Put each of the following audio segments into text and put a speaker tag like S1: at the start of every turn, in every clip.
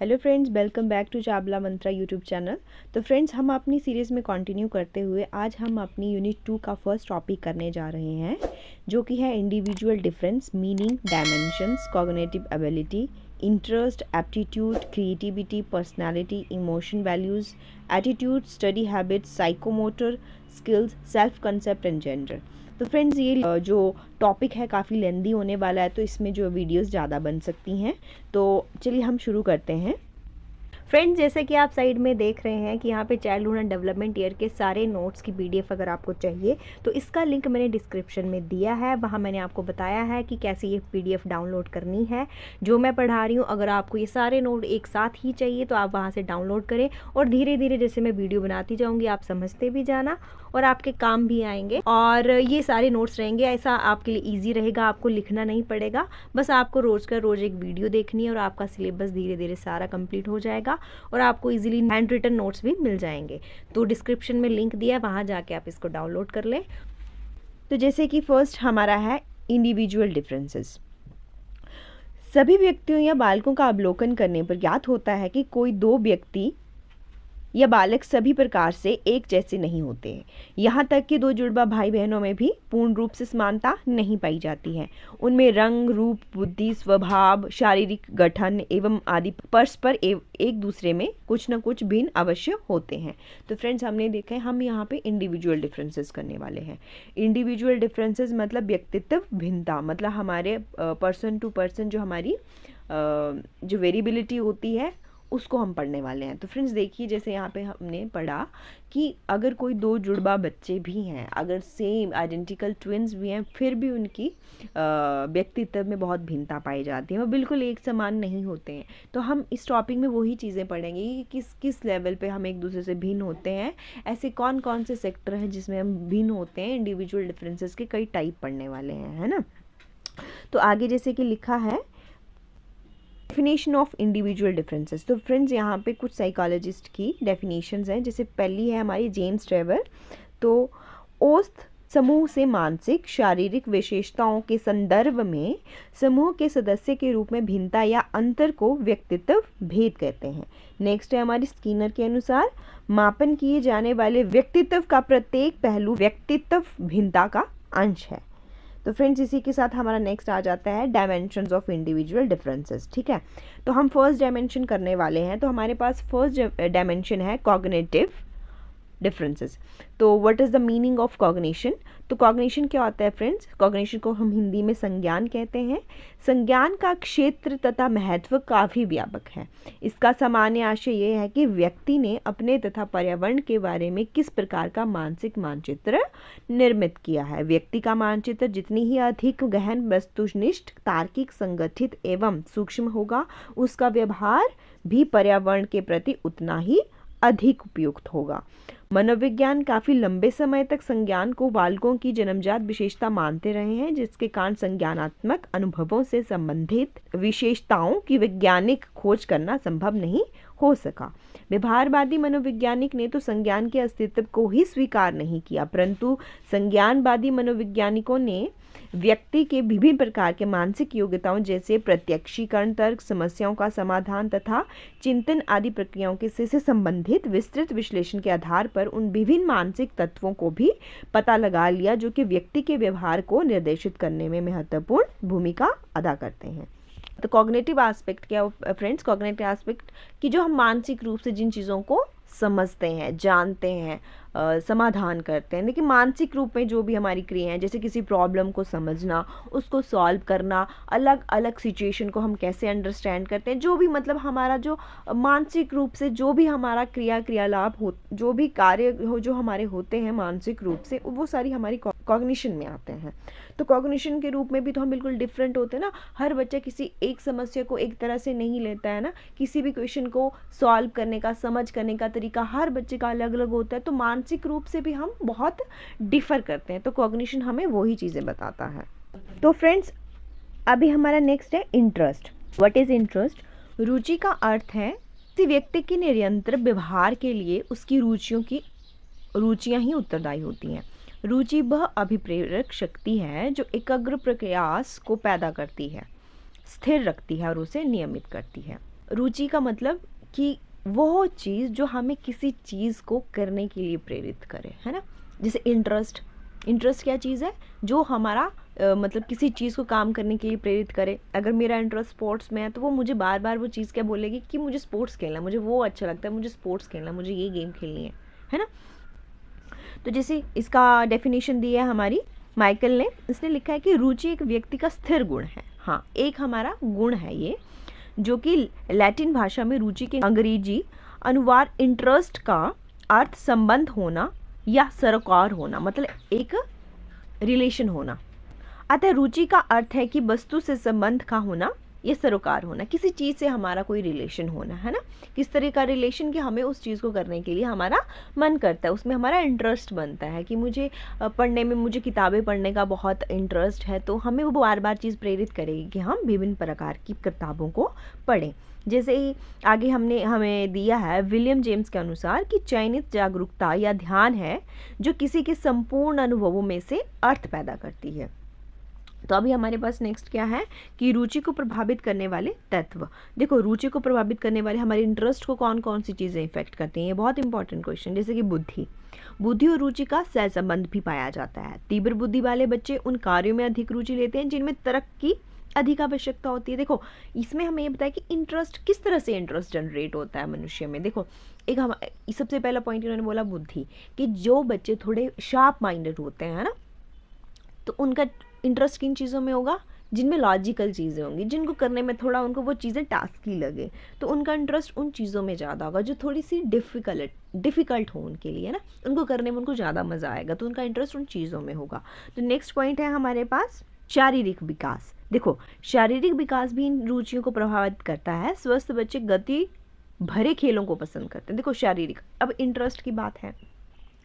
S1: Hello friends, welcome back to Chawla Mantra YouTube channel. तो friends, हम अपनी सीरीज़ में कंटिन्यू करते हुए आज हम अपनी यूनिट 2 का फर्स्ट टॉपिक करने जा रहे हैं, जो कि है individual difference, meaning, dimensions, cognitive ability, interest, aptitude, creativity, personality, emotion, values, attitude, study habits, psychomotor skills, self concept and gender. तो फ्रेंड्स, ये जो टॉपिक है काफ़ी लेंदी होने वाला है, तो इसमें जो वीडियोस ज़्यादा बन सकती हैं। तो चलिए हम शुरू करते हैं। फ्रेंड्स, जैसे कि आप साइड में देख रहे हैं कि यहाँ पे चाइल्डहुड एंड डेवलपमेंट ईयर के सारे नोट्स की पीडीएफ अगर आपको चाहिए तो इसका लिंक मैंने डिस्क्रिप्शन में दिया है। वहाँ मैंने आपको बताया है कि कैसे ये पीडीएफ डाउनलोड करनी है जो मैं पढ़ा रही हूँ। अगर आपको ये सारे नोट एक साथ ही चाहिए तो आप वहाँ से डाउनलोड करें और धीरे धीरे जैसे मैं वीडियो बनाती जाऊँगी आप समझते भी जाना और आपके काम भी आएंगे। और ये सारे नोट्स रहेंगे, ऐसा आपके लिए ईजी रहेगा, आपको लिखना नहीं पड़ेगा। बस आपको रोज़ का रोज़ एक वीडियो देखनी है और आपका सिलेबस धीरे धीरे सारा कंप्लीट हो जाएगा और आपको इजीली हैंड रिटन नोट्स भी मिल जाएंगे। तो डिस्क्रिप्शन में लिंक दिया है, वहाँ जाके आप इसको डाउनलोड कर लें। तो जैसे कि फर्स्ट हमारा है इंडिविजुअल डिफरेंसेस। सभी व्यक्तियों या बालकों का अवलोकन करने पर ज्ञात होता है कि कोई दो व्यक्ति यह बालक सभी प्रकार से एक जैसे नहीं होते हैं। यहाँ तक कि दो जुड़वा भाई बहनों में भी पूर्ण रूप से समानता नहीं पाई जाती है। उनमें रंग, रूप, बुद्धि, स्वभाव, शारीरिक गठन एवं आदि परस्पर एक दूसरे में कुछ न कुछ भिन्न अवश्य होते हैं। तो फ्रेंड्स, हमने देखा है हम यहाँ पे इंडिविजुअल डिफरेंसेस करने वाले हैं। इंडिविजुअल डिफरेंसेस मतलब व्यक्तित्व भिन्नता, मतलब हमारे पर्सन टू पर्सन जो हमारी जो वेरिएबिलिटी होती है उसको हम पढ़ने वाले हैं। तो फ्रेंड्स देखिए, जैसे यहाँ पे हमने पढ़ा कि अगर कोई दो जुड़वा बच्चे भी हैं, अगर सेम आइडेंटिकल ट्विन्स भी हैं, फिर भी उनकी व्यक्तित्व में बहुत भिन्नता पाई जाती है, वो बिल्कुल एक समान नहीं होते हैं। तो हम इस टॉपिक में वही चीज़ें पढ़ेंगे कि किस किस लेवल पे हम एक दूसरे से भिन्न होते हैं, ऐसे कौन कौन से सेक्टर हैं जिसमें हम भिन्न होते हैं। इंडिविजुअल डिफरेंसेस के कई टाइप पढ़ने वाले हैं, है ना। तो आगे जैसे कि लिखा है डेफिनेशन ऑफ इंडिविजुअल डिफरेंसेस। तो फ्रेंड्स, यहाँ पे कुछ साइकोलॉजिस्ट की डेफिनेशंस हैं। जैसे पहली है हमारी जेम्स ट्रेवर। तो औसत समूह से मानसिक शारीरिक विशेषताओं के संदर्भ में समूह के सदस्य के रूप में भिन्नता या अंतर को व्यक्तित्व भेद कहते हैं। नेक्स्ट है हमारी स्किनर के अनुसार मापन किए जाने वाले व्यक्तित्व का प्रत्येक पहलू व्यक्तित्व भिन्नता का अंश है। तो फ्रेंड्स, इसी के साथ हमारा नेक्स्ट आ जाता है डायमेंशंस ऑफ इंडिविजुअल डिफरेंसेस। ठीक है, तो हम फर्स्ट डायमेंशन करने वाले हैं। तो हमारे पास फर्स्ट डायमेंशन है कॉग्निटिव डिफरेंसेस। तो what is the meaning of cognition? तो कॉग्निशन क्या होता है फ्रेंड्स? कॉग्निशन को हम हिंदी में संज्ञान कहते हैं। संज्ञान का क्षेत्र तथा महत्व काफ़ी व्यापक है। इसका सामान्य आशय ये है कि व्यक्ति ने अपने तथा पर्यावरण के बारे में किस प्रकार का मानसिक मानचित्र निर्मित किया है। व्यक्ति का मानचित्र जितनी ही अधिक गहन, वस्तुनिष्ठ, तार्किक, संगठित एवं सूक्ष्म होगा, उसका व्यवहार भी पर्यावरण के प्रति उतना ही अधिक उपयुक्त होगा। मनोविज्ञान काफ़ी लंबे समय तक संज्ञान को बालकों की जन्मजात विशेषता मानते रहे हैं, जिसके कारण संज्ञानात्मक अनुभवों से संबंधित विशेषताओं की वैज्ञानिक खोज करना संभव नहीं हो सका। व्यवहारवादी मनोवैज्ञानिक ने तो संज्ञान के अस्तित्व को ही स्वीकार नहीं किया, परंतु संज्ञानवादी मनोवैज्ञानिकों ने व्यक्ति के विभिन्न प्रकार के मानसिक योग्यताओं जैसे प्रत्यक्षीकरण, तर्क, समस्याओं का समाधान तथा चिंतन आदि प्रक्रियाओं के से संबंधित विस्तृत विश्लेषण के आधार पर उन विभिन्न मानसिक तत्वों को भी पता लगा लिया जो कि व्यक्ति के व्यवहार को निर्देशित करने में महत्वपूर्ण भूमिका अदा करते हैं। तो कॉग्निटिव एस्पेक्ट क्या फ्रेंड्स? कॉग्निटिव एस्पेक्ट कि जो हम मानसिक रूप से जिन चीज़ों को समझते हैं, जानते हैं, समाधान करते हैं। देखिए, मानसिक रूप में जो भी हमारी क्रिया है, जैसे किसी प्रॉब्लम को समझना, उसको सॉल्व करना, अलग अलग सिचुएशन को हम कैसे अंडरस्टैंड करते हैं, जो भी मतलब हमारा जो मानसिक रूप से जो भी हमारा क्रियालाप हो, जो भी कार्य हो जो हमारे होते हैं मानसिक रूप से, वो सारी हमारी कॉग्निशन में आते हैं। तो कॉग्निशन के रूप में भी तो हम बिल्कुल डिफरेंट होते हैं ना। हर बच्चा किसी एक समस्या को एक तरह से नहीं लेता है ना। किसी भी क्वेश्चन को सॉल्व करने का, समझ करने का तरीका हर बच्चे का अलग अलग होता है। तो मानसिक रूप से भी हम बहुत डिफर करते हैं। तो कॉग्निशन हमें वही चीज़ें बताता है। तो फ्रेंड्स, अभी हमारा नेक्स्ट है इंटरेस्ट। What is interest? रुचि का अर्थ है किसी व्यक्ति के निरंतर व्यवहार के लिए उसकी रुचियां ही उत्तरदायी होती हैं। रुचि वह अभिप्रेरक शक्ति है जो एकाग्र प्रयास को पैदा करती है, स्थिर रखती है और उसे नियमित करती है। रुचि का मतलब कि वो चीज़ जो हमें किसी चीज़ को करने के लिए प्रेरित करे, है ना। जैसे इंटरेस्ट, इंटरेस्ट क्या चीज़ है, जो हमारा मतलब किसी चीज़ को काम करने के लिए प्रेरित करे। अगर मेरा इंटरेस्ट स्पोर्ट्स में है तो वो मुझे बार बार वो चीज़ क्या बोलेगी कि मुझे स्पोर्ट्स खेलना, मुझे वो अच्छा लगता है, मुझे स्पोर्ट्स खेलना, मुझे ये गेम खेलनी है ना। तो जैसे इसका डेफिनेशन दी है हमारी माइकल ने, इसने लिखा है कि रुचि एक व्यक्ति का स्थिर गुण है। हाँ, एक हमारा गुण है ये, जो कि लैटिन भाषा में रुचि के अंग्रेजी अनुवाद इंटरेस्ट का अर्थ संबंध होना या सरोकार होना, मतलब एक रिलेशन होना। अतः रुचि का अर्थ है कि वस्तु से संबंध का होना या सरोकार होना, किसी चीज़ से हमारा कोई रिलेशन होना, है ना। किस तरह का रिलेशन कि हमें उस चीज़ को करने के लिए हमारा मन करता है, उसमें हमारा इंटरेस्ट बनता है कि मुझे पढ़ने में, मुझे किताबें पढ़ने का बहुत इंटरेस्ट है, तो हमें वो बार बार चीज़ प्रेरित करेगी कि हम विभिन्न प्रकार की किताबों को पढ़ें। जैसे ही आगे हमें दिया है विलियम जेम्स के अनुसार कि चयनित जागरूकता या ध्यान है जो किसी के संपूर्ण अनुभवों में से अर्थ पैदा करती है। तो अभी हमारे पास नेक्स्ट क्या है कि रुचि को प्रभावित करने वाले तत्व। देखो, रुचि को प्रभावित करने वाले हमारे इंटरेस्ट को कौन कौन सी चीज़ें इफेक्ट करती हैं, ये बहुत इंपॉर्टेंट क्वेश्चन। जैसे कि बुद्धि और रुचि का सहसंबंध भी पाया जाता है। तीव्र बुद्धि वाले बच्चे उन कार्यों में अधिक रुचि लेते हैं जिनमें तर्क की अधिक आवश्यकता होती है। देखो, इसमें हमें ये बताया कि इंटरेस्ट, किस तरह से इंटरेस्ट जनरेट होता है मनुष्य में। देखो, एक हम सबसे पहला पॉइंट इन्होंने बोला बुद्धि, कि जो बच्चे थोड़े शार्प माइंडेड होते हैं, है ना, तो उनका इंटरेस्ट किन चीज़ों में होगा, जिनमें लॉजिकल चीज़ें होंगी, जिनको करने में थोड़ा उनको वो चीज़ें टास्की लगे, तो उनका इंटरेस्ट उन चीज़ों में ज़्यादा होगा जो थोड़ी सी डिफ़िकल्ट हो उनके लिए, ना, उनको करने में उनको ज़्यादा मज़ा आएगा, तो उनका इंटरेस्ट उन चीज़ों में होगा। तो नेक्स्ट पॉइंट है हमारे पास शारीरिक विकास। देखो, शारीरिक विकास भी इन रुचियों को प्रभावित करता है। स्वस्थ बच्चे गति भरे खेलों को पसंद करते हैं। देखो, शारीरिक, अब इंटरेस्ट की बात है,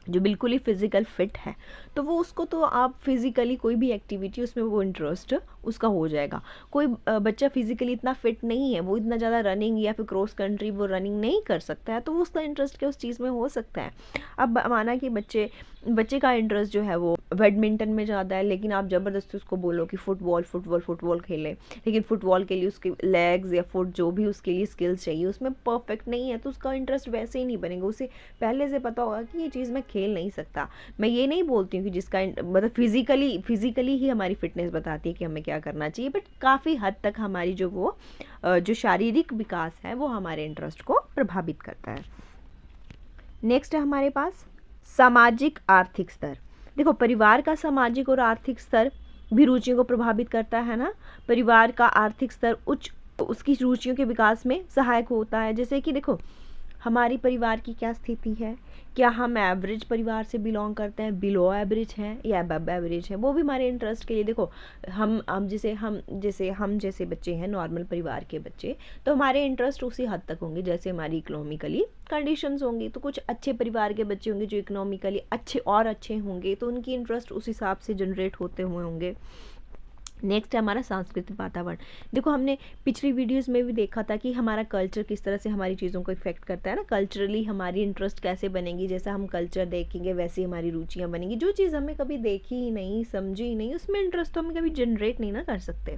S1: जो बिल्कुल ही फिजिकल फिट है तो वो उसको, तो आप फिजिकली कोई भी एक्टिविटी उसमें वो इंटरेस्ट उसका हो जाएगा। कोई बच्चा फिजिकली इतना फिट नहीं है, वो इतना ज़्यादा रनिंग या फिर क्रॉस कंट्री वो रनिंग नहीं कर सकता है, तो वो उसका इंटरेस्ट क्या उस चीज़ में हो सकता है। अब माना कि बच्चे का इंटरेस्ट जो है वो बैडमिंटन में ज़्यादा है, लेकिन आप ज़बरदस्ती उसको बोलो कि फुटबॉल खेले, लेकिन फुटबॉल के लिए उसके लेग्स या फुट जो भी उसके लिए स्किल्स चाहिए उसमें परफेक्ट नहीं है, तो उसका इंटरेस्ट वैसे ही नहीं बनेगा। उसे पहले से पता होगा कि ये चीज़ मैं खेल नहीं सकता। मैं ये नहीं बोलती हूँ कि जिसका मतलब फिजिकली ही हमारी फिटनेस बताती है कि हमें क्या करना चाहिए, बट काफ़ी हद तक हमारी जो शारीरिक विकास है वो हमारे इंटरेस्ट को प्रभावित करता है। नेक्स्ट है हमारे पास सामाजिक आर्थिक स्तर। देखो, परिवार का सामाजिक और आर्थिक स्तर भी रुचियों को प्रभावित करता है ना। परिवार का आर्थिक स्तर उच्च उसकी रुचियों के विकास में सहायक होता है। जैसे कि देखो, हमारी परिवार की क्या स्थिति है, क्या हम एवरेज परिवार से बिलोंग करते हैं, बिलो एवरेज हैं या अबव एवरेज हैं, वो भी हमारे इंटरेस्ट के लिए। देखो, हम जैसे बच्चे हैं, नॉर्मल परिवार के बच्चे, तो हमारे इंटरेस्ट उसी हद तक होंगे जैसे हमारी इकोनॉमिकली कंडीशंस होंगी। तो कुछ अच्छे परिवार के बच्चे होंगे जो इकोनॉमिकली अच्छे होंगे, तो उनकी इंटरेस्ट उस हिसाब से जनरेट होते हुए होंगे। नेक्स्ट है हमारा सांस्कृतिक वातावरण। देखो, हमने पिछली वीडियोस में भी देखा था कि हमारा कल्चर किस तरह से हमारी चीज़ों को इफेक्ट करता है ना। कल्चरली हमारी इंटरेस्ट कैसे बनेगी, जैसा हम कल्चर देखेंगे वैसे हमारी रुचियाँ बनेंगी। जो चीज़ हमें कभी देखी ही नहीं, समझी ही नहीं, उसमें इंटरेस्ट तो हम कभी जनरेट नहीं ना कर सकते।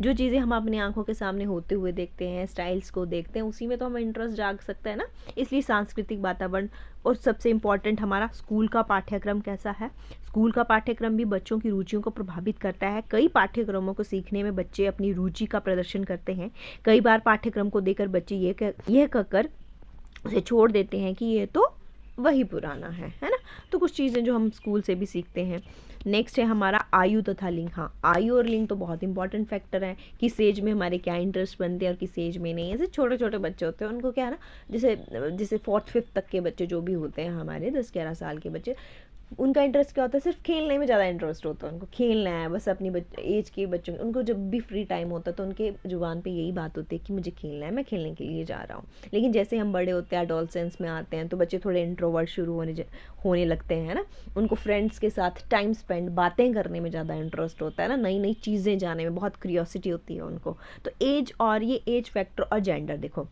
S1: जो चीज़ें हम अपनी आंखों के सामने होते हुए देखते हैं, स्टाइल्स को देखते हैं, उसी में तो हमें इंटरेस्ट जाग सकता है ना। इसलिए सांस्कृतिक वातावरण, और सबसे इम्पॉर्टेंट हमारा स्कूल का पाठ्यक्रम कैसा है। स्कूल का पाठ्यक्रम भी बच्चों की रुचियों को प्रभावित करता है। कई पाठ्यक्रमों को सीखने में बच्चे अपनी रुचि का प्रदर्शन करते हैं। कई बार पाठ्यक्रम को देखकर बच्चे ये कहकर उसे छोड़ देते हैं कि ये तो वही पुराना है ना। तो कुछ चीज़ें जो हम स्कूल से भी सीखते हैं। नेक्स्ट है हमारा आयु तथा लिंग। हाँ, आयु और लिंग तो बहुत इंपॉर्टेंट फैक्टर है, किस एज में हमारे क्या इंटरेस्ट बनते हैं और किस एज में नहीं। ऐसे छोटे छोटे बच्चे होते हैं, उनको क्या है ना, जैसे 4th 5th तक के बच्चे जो भी होते हैं, हमारे 10-11 साल के बच्चे, उनका इंटरेस्ट क्या होता है, सिर्फ खेलने में ज़्यादा इंटरेस्ट होता है। उनको खेलना है बस, अपनी एज के बच्चों, उनको जब भी फ्री टाइम होता है तो उनके जुबान पे यही बात होती है कि मुझे खेलना है, मैं खेलने के लिए जा रहा हूँ। लेकिन जैसे हम बड़े होते हैं, एडोलसेंस में आते हैं, तो बच्चे थोड़े इंट्रोवर्ट शुरू होने लगते हैं ना। उनको फ्रेंड्स के साथ टाइम स्पेंड, बातें करने में ज़्यादा इंटरेस्ट होता है ना, नई नई चीज़ें जाने में बहुत क्यूरियोसिटी होती है उनको। तो एज, और ये एज फैक्टर और जेंडर, देखो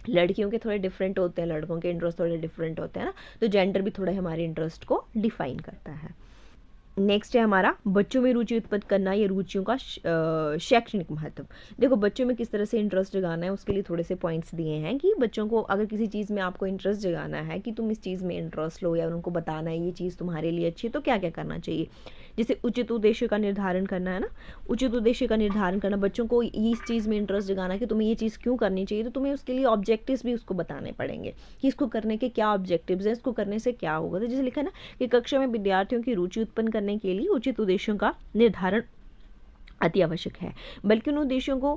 S1: लड़कियों के थोड़े डिफरेंट होते हैं, लड़कों के इंटरेस्ट थोड़े डिफरेंट होते हैं ना, तो जेंडर भी थोड़े हमारे इंटरेस्ट को डिफाइन करता है। नेक्स्ट है हमारा बच्चों में रुचि उत्पन्न करना या रुचियों का शैक्षणिक महत्व। देखो बच्चों में किस तरह से इंटरेस्ट जगाना है, उसके लिए थोड़े से पॉइंट्स दिए हैं कि बच्चों को अगर किसी चीज़ में आपको इंटरेस्ट जगाना है कि तुम इस चीज़ में इंटरेस्ट लो या उनको बताना है ये चीज़ तुम्हारे लिए अच्छी है, तो क्या क्या करना चाहिए। जैसे उचित उद्देश्य का निर्धारण करना है ना, उचित उद्देश्य का निर्धारण करना, बच्चों को इस चीज़ में इंटरेस्ट जगाना कि तुम्हें ये चीज़ क्यों करनी चाहिए, तो तुम्हें उसके लिए ऑब्जेक्टिव्स भी उसको बताने पड़ेंगे कि इसको करने के क्या ऑब्जेक्टिव्स हैं, इसको करने से क्या होगा। तो जैसे लिखा ना कि कक्षा में विद्यार्थियों की रुचि उत्पन्न करने के लिए उचित उद्देश्यों का निर्धारण अति आवश्यक है, बल्कि उन उद्देश्यों को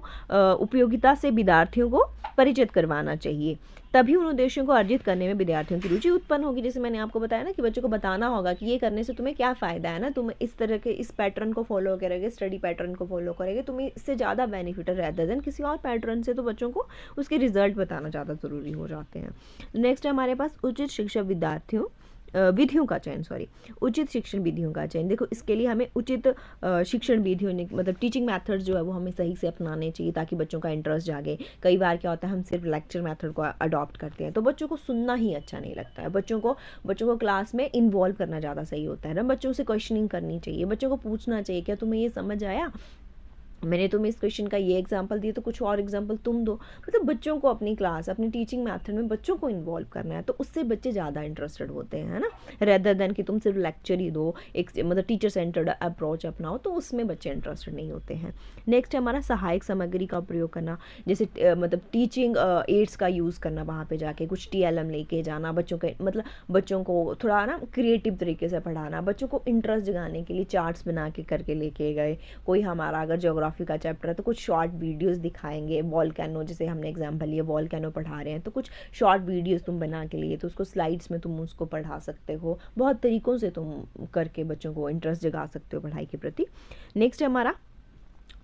S1: उपयोगिता से विद्यार्थियों को परिचित करवाना चाहिए, तभी उन उद्देश्यों को अर्जित करने में विद्यार्थियों की रुचि उत्पन्न होगी। जैसे मैंने आपको बताया ना कि बच्चों को बताना होगा कि ये करने से तुम्हें क्या फ़ायदा है ना, तुम इस तरह के इस पैटर्न को फॉलो करोगे, स्टडी पैटर्न को फॉलो करोगे, तुम्हें इससे ज़्यादा बेनिफिट है रेदर देन किसी और पैटर्न से। तो बच्चों को उसके रिजल्ट बताना ज़्यादा ज़रूरी हो जाते हैं। नेक्स्ट है हमारे पास उचित शिक्षा विद्यार्थियों विधियों का चयन, उचित शिक्षण विधियों का चयन। देखो इसके लिए हमें उचित शिक्षण विधियों मतलब टीचिंग मेथड्स जो है वो हमें सही से अपनाने चाहिए ताकि बच्चों का इंटरेस्ट जागे। कई बार क्या होता है हम सिर्फ लेक्चर मेथड को अडॉप्ट करते हैं तो बच्चों को सुनना ही अच्छा नहीं लगता है। बच्चों को क्लास में इन्वॉल्व करना ज़्यादा सही होता है ना। बच्चों से क्वेश्चनिंग करनी चाहिए, बच्चों को पूछना चाहिए क्या तुम्हें ये समझ आया, मैंने तुम्हें इस क्वेश्चन का ये एग्जांपल दिया तो कुछ और एग्जांपल तुम दो। मतलब बच्चों को अपनी क्लास अपनी टीचिंग मेथड में बच्चों को इन्वॉल्व करना है, तो उससे बच्चे ज़्यादा इंटरेस्टेड होते हैं, है ना, रेदर देन कि तुम सिर्फ लेक्चर ही दो, एक मतलब टीचर सेंटर्ड अप्रोच अपनाओ, तो उसमें बच्चे इंटरेस्टेड नहीं होते हैं। नेक्स्ट है हमारा सहायक सामग्री का प्रयोग करना, जैसे मतलब टीचिंग एड्स का यूज़ करना, वहाँ पर जाके कुछ TLM लेके जाना, बच्चों के मतलब बच्चों को थोड़ा ना क्रिएटिव तरीके से पढ़ाना, बच्चों को इंटरेस्ट जगाने के लिए चार्ट्स बना के करके लेके गए। कोई हमारा अगर ज्योग्राफी का चैप्टर है तो कुछ शॉर्ट वीडियोस दिखाएंगे, वॉल्केनो जैसे हमने एग्जांपल लिया वॉल्केनो पढ़ा रहे हैं तो कुछ शॉर्ट वीडियोस तुम बना के लिए तो उसको स्लाइड्स में तुम उसको पढ़ा सकते हो। बहुत तरीकों से तुम करके बच्चों को इंटरेस्ट जगा सकते हो पढ़ाई के प्रति। नेक्स्ट है हमारा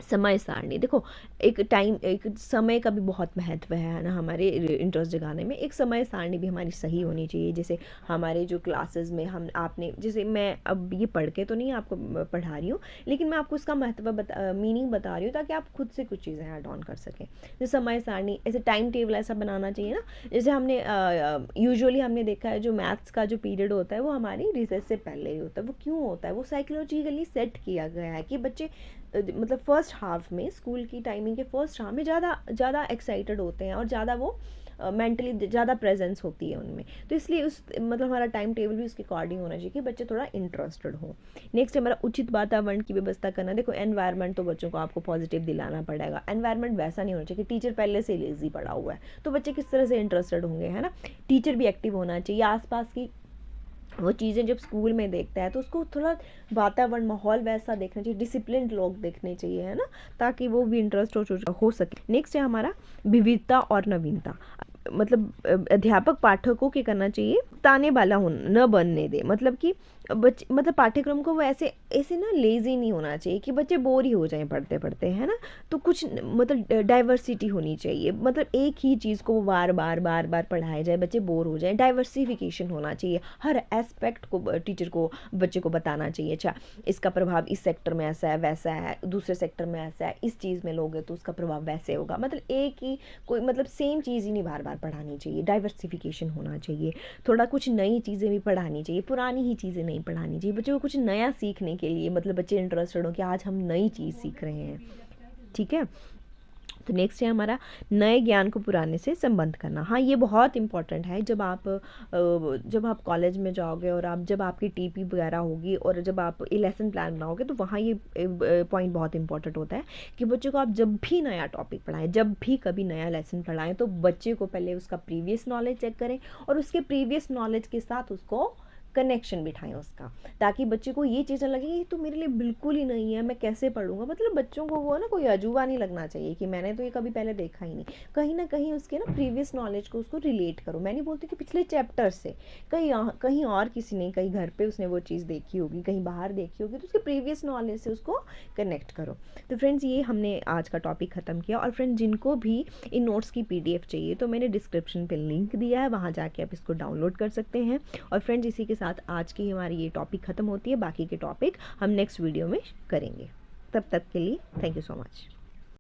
S1: समय सारणी। देखो एक समय का भी बहुत महत्व है ना हमारे इंटरेस्ट जगाने में। एक समय सारणी भी हमारी सही होनी चाहिए। जैसे हमारे जो क्लासेस में आपने जैसे मैं अब ये पढ़ के तो नहीं आपको पढ़ा रही हूँ, लेकिन मैं आपको इसका महत्व मीनिंग बता रही हूँ ताकि आप खुद से कुछ चीज़ें ऐड ऑन कर सकें। जैसे समय सारणी ऐसे टाइम टेबल ऐसा बनाना चाहिए ना, जैसे हमने यूजुअली हमने देखा है जो मैथ्स का जो पीरियड होता है वो हमारी रिसेस से पहले ही होता है। वो क्यों होता है, वो साइकोलॉजिकली सेट किया गया है कि बच्चे मतलब फर्स्ट हाफ में स्कूल की टाइमिंग के फर्स्ट हाफ में ज़्यादा एक्साइटेड होते हैं और ज़्यादा वो मेंटली ज़्यादा प्रेजेंस होती है उनमें, तो इसलिए उस मतलब हमारा टाइम टेबल भी उसके अकॉर्डिंग होना चाहिए कि बच्चे थोड़ा इंटरेस्टेड हो। नेक्स्ट हमारा उचित वातावरण की व्यवस्था करना। देखो एनवायरनमेंट तो बच्चों को आपको पॉजिटिव दिलाना पड़ेगा। एनवायरनमेंट वैसा नहीं होना चाहिए कि टीचर पहले से लेजी पड़ा हुआ है तो बच्चे किस तरह से इंटरेस्टेड होंगे, है ना। टीचर भी एक्टिव होना चाहिए, आसपास की वो चीज़ें जब स्कूल में देखता है तो उसको थोड़ा वातावरण माहौल वैसा देखना चाहिए, डिसिप्लिन लोग देखने चाहिए, है ना, ताकि वो भी इंटरेस्ट हो सके। नेक्स्ट है हमारा विविधता और नवीनता। मतलब अध्यापक पाठकों के करना चाहिए ताने वाला न बनने दे, मतलब कि बच्चे मतलब पाठ्यक्रम को वो ऐसे ना लेज़ी नहीं होना चाहिए कि बच्चे बोर ही हो जाएं पढ़ते पढ़ते, है ना। तो कुछ मतलब डाइवर्सिटी होनी चाहिए, मतलब एक ही चीज़ को बार बार पढ़ाया जाए बच्चे बोर हो जाएं। डाइवर्सिफिकेशन होना चाहिए, हर एस्पेक्ट को टीचर को बच्चे को बताना चाहिए। अच्छा इसका प्रभाव इस सेक्टर में ऐसा है वैसा है, दूसरे सेक्टर में ऐसा है, इस चीज़ में लोगे तो उसका प्रभाव वैसे होगा। मतलब एक ही कोई मतलब सेम चीज़ ही नहीं बार बार पढ़ानी चाहिए, डाइवर्सिफिकेशन होना चाहिए। थोड़ा कुछ नई चीज़ें भी पढ़ानी चाहिए, पुरानी ही चीज़ें नहीं पढ़ानी चाहिए। बच्चों को कुछ नया सीखने के लिए मतलब बच्चे इंटरेस्टेड हो कि आज हम नई चीज़ सीख रहे हैं, ठीक है। तो नेक्स्ट है हमारा नए ज्ञान को पुराने से संबंध करना। हाँ ये बहुत इंपॉर्टेंट है। जब आप कॉलेज में जाओगे और जब आपकी TP वगैरह होगी और जब आप लेसन प्लान बनाओगे तो वहाँ ये पॉइंट बहुत इंपॉर्टेंट होता है कि बच्चों को आप जब भी नया टॉपिक पढ़ाएं, जब भी कभी नया लेसन पढ़ाएं तो बच्चे को पहले उसका प्रीवियस नॉलेज चेक करें और उसके प्रीवियस नॉलेज के साथ उसको कनेक्शन बिठाएं उसका, ताकि बच्चे को ये चीज़ लगे ये तो मेरे लिए बिल्कुल ही नहीं है, मैं कैसे पढ़ूंगा। मतलब बच्चों को वो ना कोई अजूबा नहीं लगना चाहिए कि मैंने तो ये कभी पहले देखा ही नहीं। कहीं ना कहीं उसके ना प्रीवियस नॉलेज को उसको रिलेट करो। मैं नहीं बोलती कि पिछले चैप्टर से कहीं और किसी ने कहीं घर पे उसने वो चीज़ देखी होगी, कहीं बाहर देखी होगी, तो उसके प्रीवियस नॉलेज से उसको कनेक्ट करो। तो फ्रेंड्स ये हमने आज का टॉपिक ख़त्म किया। और फ्रेंड्स जिनको भी इन नोट्स की PDF चाहिए तो मैंने डिस्क्रिप्शन पे लिंक दिया है, वहाँ जाके आप इसको डाउनलोड कर सकते हैं। और फ्रेंड्स इसी के साथ आज की हमारी ये टॉपिक ख़त्म होती है। बाकी के टॉपिक हम नेक्स्ट वीडियो में करेंगे। तब तक के लिए थैंक यू सो मच।